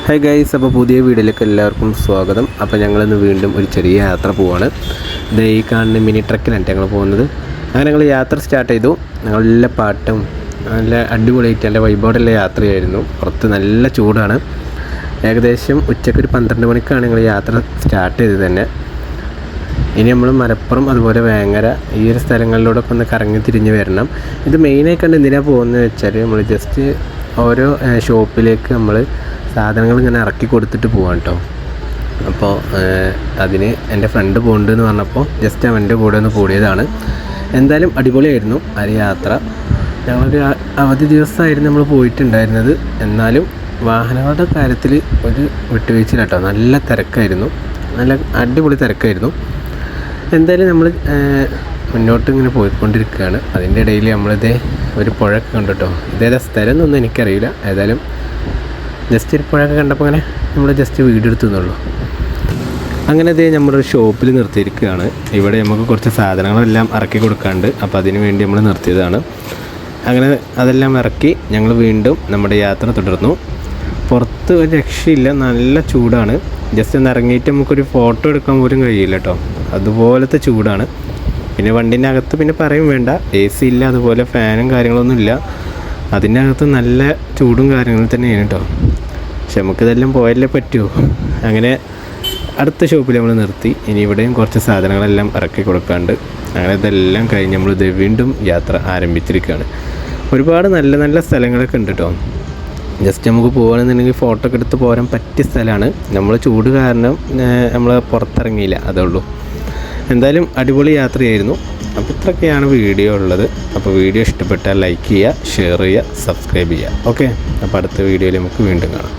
Hi guys, അപ്പോൾ പുതിയ വീഡിയോയിലേക്ക് എല്ലാവർക്കും സ്വാഗതം. അപ്പോൾ ഞങ്ങളിന്ന് വീണ്ടും ഒരു ചെറിയ യാത്ര പോവാണ്. ഇത് ഈ കാണുന്ന മിനി ട്രക്കിലാണ് ഞങ്ങൾ പോകുന്നത്. അങ്ങനെ ഞങ്ങൾ യാത്ര സ്റ്റാർട്ട് ചെയ്തു. നല്ല പാട്ടും നല്ല അടിപൊളിയായിട്ട് നല്ല വൈബോടുള്ള യാത്രയായിരുന്നു. പുറത്ത് നല്ല ചൂടാണ്. ഏകദേശം ഉച്ചയ്ക്ക് ഒരു 12 മണിക്കാണ് ഞങ്ങൾ യാത്ര സ്റ്റാർട്ട് ചെയ്തത് തന്നെ. ഇനി നമ്മൾ മലപ്പുറം അതുപോലെ വേങ്ങര ഈ ഒരു സ്ഥലങ്ങളിലൂടെയൊക്കെ ഒന്ന് കറങ്ങി തിരിഞ്ഞ് വരണം. ഇത് മെയിനായി കണ്ട് എന്തിനാണ് പോകുന്നത് വെച്ചാൽ നമ്മൾ ജസ്റ്റ് ഓരോ ഷോപ്പിലേക്ക് നമ്മൾ സാധനങ്ങൾ ഇങ്ങനെ ഇറക്കി കൊടുത്തിട്ട് പോകാം കേട്ടോ. അപ്പോൾ അതിന് എൻ്റെ ഫ്രണ്ട് പോകുന്നുണ്ടെന്ന് പറഞ്ഞപ്പോൾ ജസ്റ്റ് അവൻ്റെ കൂടെ ഒന്ന് കൂടിയതാണ്. എന്തായാലും അടിപൊളിയായിരുന്നു ആ യാത്ര. ഞങ്ങളൊരു അവധി ദിവസമായിരുന്നു നമ്മൾ പോയിട്ടുണ്ടായിരുന്നത്. എന്നാലും വാഹനങ്ങളുടെ കാര്യത്തിൽ ഒരു വിട്ടുവീഴ്ചയില്ല കേട്ടോ. നല്ല തിരക്കായിരുന്നു, നല്ല അടിപൊളി തിരക്കായിരുന്നു. എന്തായാലും നമ്മൾ മുന്നോട്ട് ഇങ്ങനെ പോയിക്കൊണ്ടിരിക്കുകയാണ്. അതിൻ്റെ ഇടയിൽ നമ്മളിതേ ഒരു പുഴയൊക്കെ കണ്ടു കേട്ടോ. ഇതേതാ സ്ഥലം എന്നൊന്നും എനിക്കറിയില്ല. ഏതായാലും ജസ്റ്റ് ഒരു പുഴയൊക്കെ കണ്ടപ്പോൾ അങ്ങനെ നമ്മൾ ജസ്റ്റ് വീഡിയോ എടുത്തു എന്നുള്ളൂ. അങ്ങനെ അതേ നമ്മളൊരു ഷോപ്പിൽ നിർത്തിയിരിക്കുകയാണ്. ഇവിടെ നമുക്ക് കുറച്ച് സാധനങ്ങളെല്ലാം ഇറക്കി കൊടുക്കാണ്ട്, അപ്പോൾ അതിന് വേണ്ടി നമ്മൾ നിർത്തിയതാണ്. അങ്ങനെ അതെല്ലാം ഇറക്കി ഞങ്ങൾ വീണ്ടും നമ്മുടെ യാത്ര തുടർന്നു. പുറത്ത് ഒരു രക്ഷയില്ല, നല്ല ചൂടാണ്. ജസ്റ്റ് ഒന്ന് ഇറങ്ങിയിട്ട് നമുക്കൊരു ഫോട്ടോ എടുക്കാൻ പോലും കഴിയില്ല കേട്ടോ. അതുപോലത്തെ ചൂടാണ്. പിന്നെ വണ്ടീൻ്റെ അകത്ത് പിന്നെ പറയും വേണ്ട, AC ഇല്ല, അതുപോലെ ഫാനും കാര്യങ്ങളൊന്നും ഇല്ല. അതിൻ്റെ അകത്ത് നല്ല ചൂടും കാര്യങ്ങളും തന്നെയാണ് കേട്ടോ. പക്ഷെ നമുക്കിതെല്ലാം പോയാലേ പറ്റുമോ. അങ്ങനെ അടുത്ത ഷോപ്പിൽ നമ്മൾ നിർത്തി. ഇനി ഇവിടെയും കുറച്ച് സാധനങ്ങളെല്ലാം ഇറക്കി കൊടുക്കാണ്ട്. അങ്ങനെ ഇതെല്ലാം കഴിഞ്ഞ് നമ്മളിത് വീണ്ടും യാത്ര ആരംഭിച്ചിരിക്കുകയാണ്. ഒരുപാട് നല്ല നല്ല സ്ഥലങ്ങളൊക്കെ ഉണ്ട് കേട്ടോ. ജസ്റ്റ് നമുക്ക് പോകുകയാണെന്നുണ്ടെങ്കിൽ ഫോട്ടോ ഒക്കെ എടുത്ത് പോരാൻ പറ്റിയ സ്ഥലമാണ്. നമ്മൾ ചൂട് കാരണം നമ്മൾ പുറത്തിറങ്ങിയില്ല, അതേ ഉള്ളൂ. എന്തായാലും അടിപൊളി യാത്രയായിരുന്നു. അപ്പോൾ ഇത്രയൊക്കെയാണ് വീഡിയോ ഉള്ളത്. അപ്പോൾ വീഡിയോ ഇഷ്ടപ്പെട്ടാൽ ലൈക്ക് ചെയ്യുക, ഷെയർ ചെയ്യുക, സബ്സ്ക്രൈബ് ചെയ്യുക. ഓക്കെ, അപ്പോൾ അടുത്ത വീഡിയോയിൽ നമുക്ക് വീണ്ടും കാണാം.